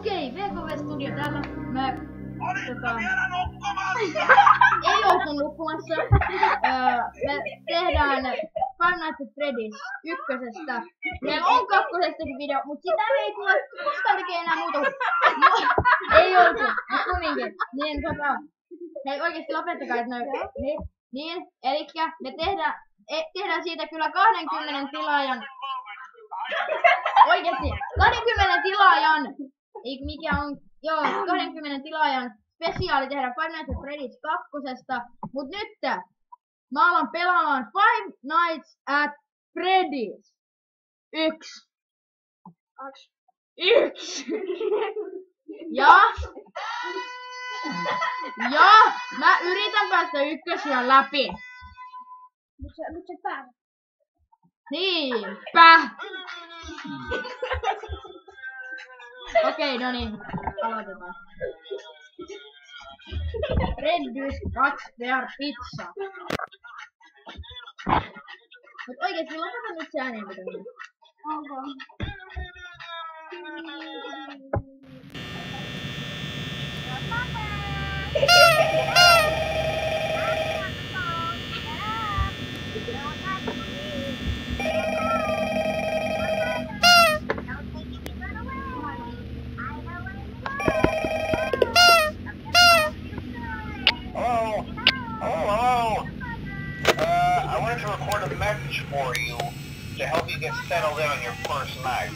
Okei, VKV Studio täällä. Me Vielä nukkumassa! ei oltu nukkumassa. Me tehdään Five Nights at Freddy's ykkösestä. Meillä on kakkosestakin video, mutta sitä me ei tule koskaan tekee enää muuta. Ei oltu, mutta kumminkin. Niin hei oikeesti lopettakaa, että niin, elikkä me tehdään siitä kyllä 20 tilaajan. Oikeesti, 20 tilaajan. Ei mikä on, joo, 20 tilaajan spesiaali tehdä Five Nights at Freddy's kakkosesta. Mut nyt mä alan pelaamaan Five Nights at Freddy's 1. Ja mä yritän päästä ykkösiä läpi. Mut se pääsee. Niinpä. Okei, no niin, aloitetaan. Freddy's Catch Their Pizza. Mut oikeesti lopeta nyt se ääneen pitäminen. Onko? I wanted to record a message for you to help you get settled in on your first night.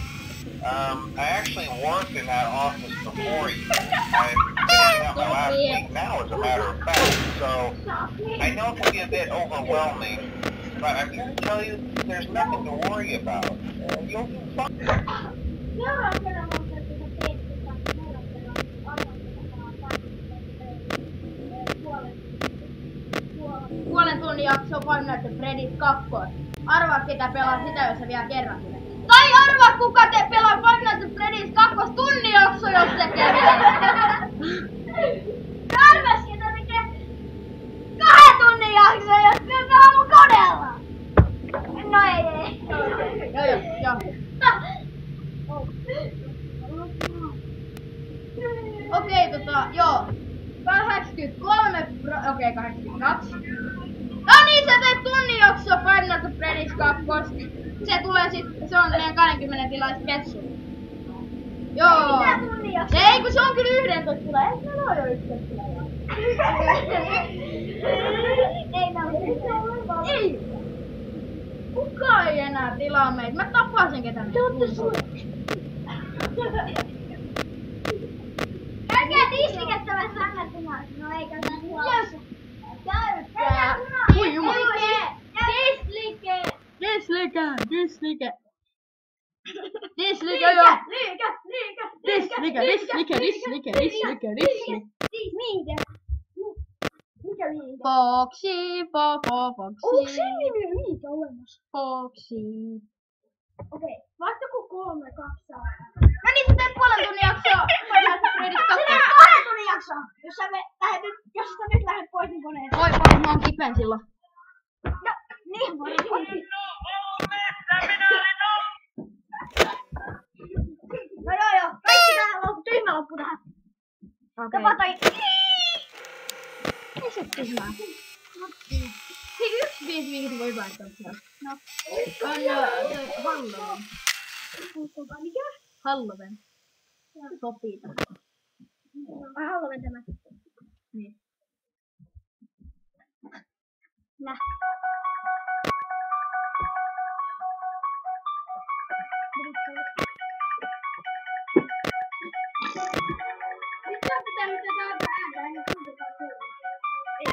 I actually worked in that office before you. I've been finishing up my last week now, as a matter of fact, so I know it can be a bit overwhelming, but I'm here to tell you there's nothing to worry about. You'll do fine. Puolen tunnin jakso Five Nights at Freddy's 2. Arvaa ketä pelaa sitä, jos sä vielä kerran. Tai arvaa kuka te pelaa Five Nights at Freddy's 2 tunnin jakso, jos se kävee. Arvas ketä tekee 2 tunnin jakso, jos se pelaa mun koneella. No ei. Joo. Okei, joo. 83 okei, 82. No niin, sä teet tunnin jakso Five Nights at Freddy's 2. Se tulee se on meidän 20 tilais spessu. Joo. Mitä tunnin jakso? Ei, kun se on kyllä 11 tulee. Eikö meillä ole jo 11 tulee? Ei näy. Ei. Kuka ei enää tilaa meitä? Mä tapasin ketä meitä. Te ootte Käykää tislikettävässä annettuna. No eikä tää tilauksessa. Käykää. Ui jumala. Dislike. Mikä liike? Foxy. Onko se nimi liike olemassa? Foxy. Okei, vasta kun 3, 2 saa. No niin, sä teet puolen tunnin jaksoa. Se teet 2 tunnin jaksoa, jos sä nyt lähdet pois niin koneesta. Voi, mä oon kipeä silloin. No, niin varmaan. No joo, kaikki tähän loppu, tyhmä loppu tähän. Okei. Tapa toi. Ei se tyhmää. Hei, 155 voi vaihtaa sitä. No. On Halloween. Mikä? Halloween. Sopii tähän. Ai Halloween tämä. Niin. Nää. Nyt on pitänyt tätä ääntä, niin kuinka kuuluu. Ei.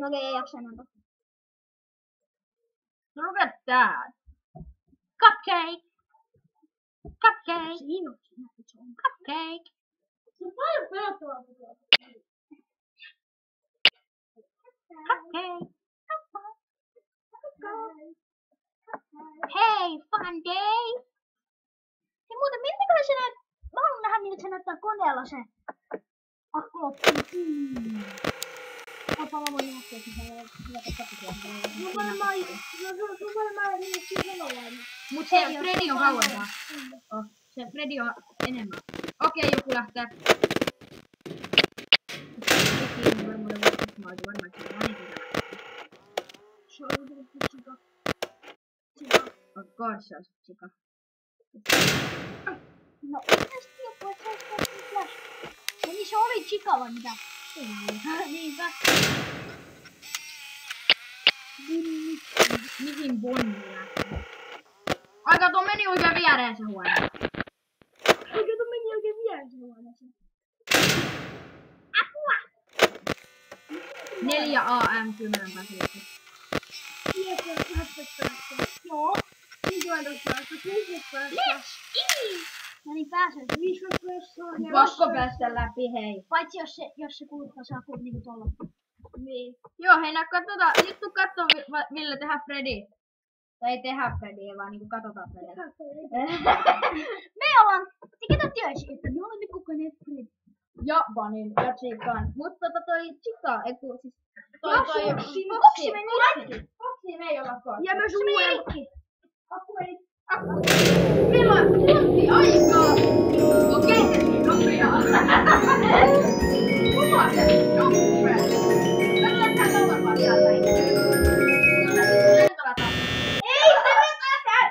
Okei, ei jaksa enää. Look at that. Cupcake. Cupcake. Siinä on Cupcake. se on paljon pelottavaa. Cupcake. Hey, fun day. Hei muuten, miltä se näyttää? Mä haluan nähdä, miltä se näyttää koneella se akku loppuun. Mä voin nähdä, että se on varmaan Mut se Freddy on kauempaa. Oh, se Freddy on enemmän. Okei, joku lähtee. Of course se on Chica. No, mitäs tiedätkö, että se olisi tehty flash? No niin, se oli Chica vai mitä? Niinpä. Mihin Bonnie lähtee? Aika tuo meni oikein viereen se huone. Oikein tuo meni oikein viereen se huoneeseen. Apua! 4 AM 10 päästä. Joo. 15 päästä, 16 päästä. Let's eat! No niin, pääsen. 15 päästä. Pakko päästä läpi, hei. Paitsi jos se kuluttaa saa niinku tuolla. Niin. Joo, hei nää katsotaan. Nyt tuu kattoo Ville tehdä Freddy. Tai ei tehdä Freddyä, vaan niinku katsotaan Freddyä. Me ollaan, ketä tiesi, että me ollaan nyt kokoinen Freddy. Ja Banin ja Chican. Mutta toi Chica, eiku siis... Foxy meni rikki. Foxy me ei olla koskaan. Ja myös rikki. Milloin tunti aikaa? Okei, se niin nopeaa. Kuva se nopea. Katsotaan tää kauempaa vielä näin. Ei se vetätä!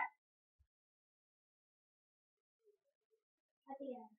Mä tiedän.